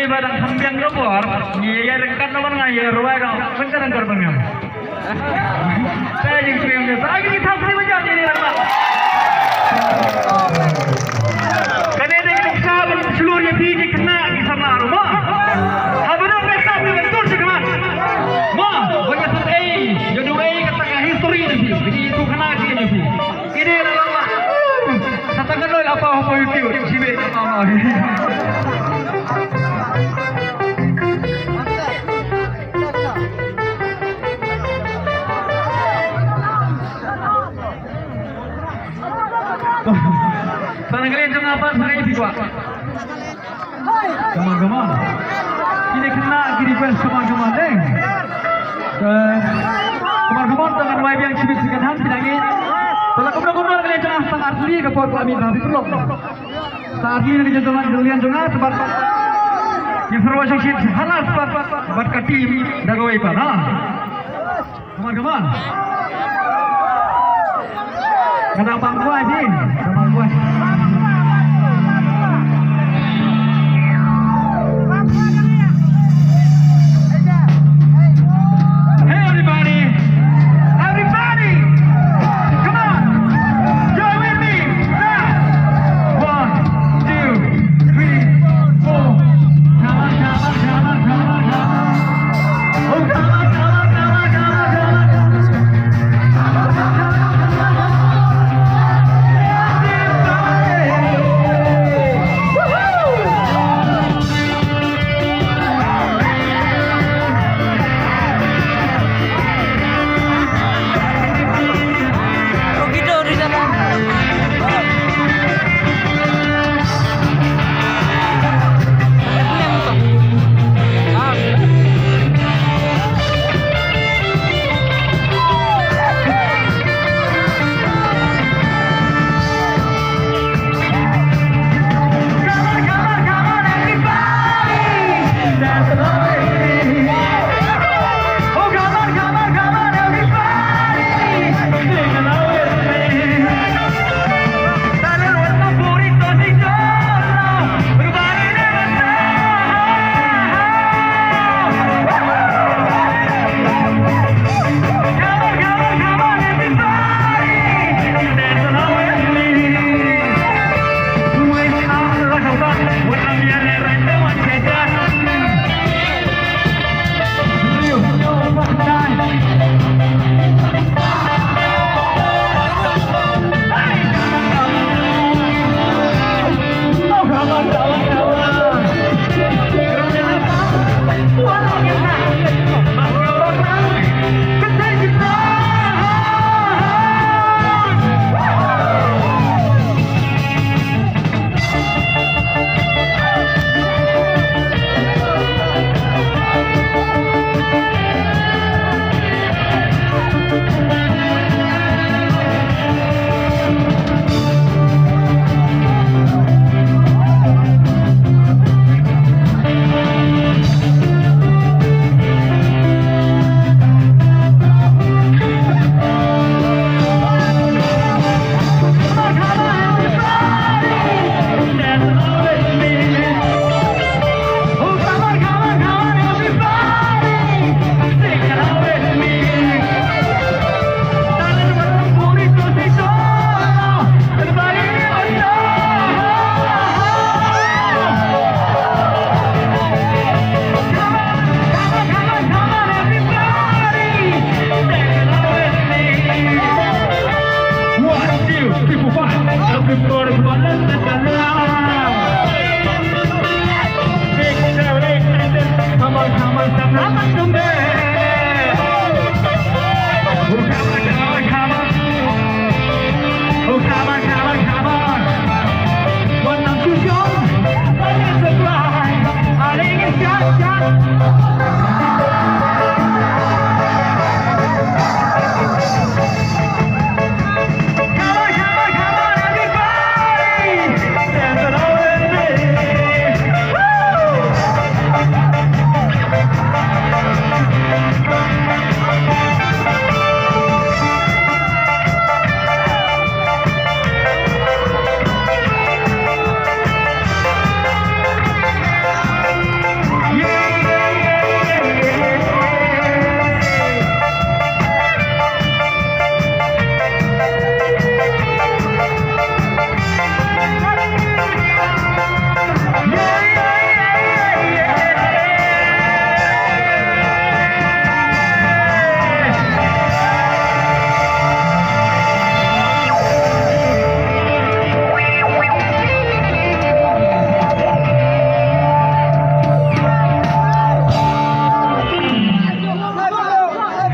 barang sambiang gopor, ni ya dekat lawan ngaya ruai kau, bencana terbangnya. Saya yang sering dia, saya ini tak boleh macam ini lah. Kerana dia sahabat seluruhnya pergi kena di sana rumah. Habis mereka betul sekarang. Mah, banyak tu jadi katakan history ni, jadi itu kena di ni. Ini adalah katakan lo apa itu sibuk apa. Sana kalian jangan apa sangai fikwa. Teman-teman, ini kena request teman-teman deh. Teman-teman dengan wife yang sibuk sekarang bilangin. Kalau kumpulan kalian jangan sangat asli ke pot kami nanti belum. Saat ini kalian jangan sebab informasi halas buat ke tim dagawai pada. Teman-teman. Kadang bangkuan ni, bangkuan.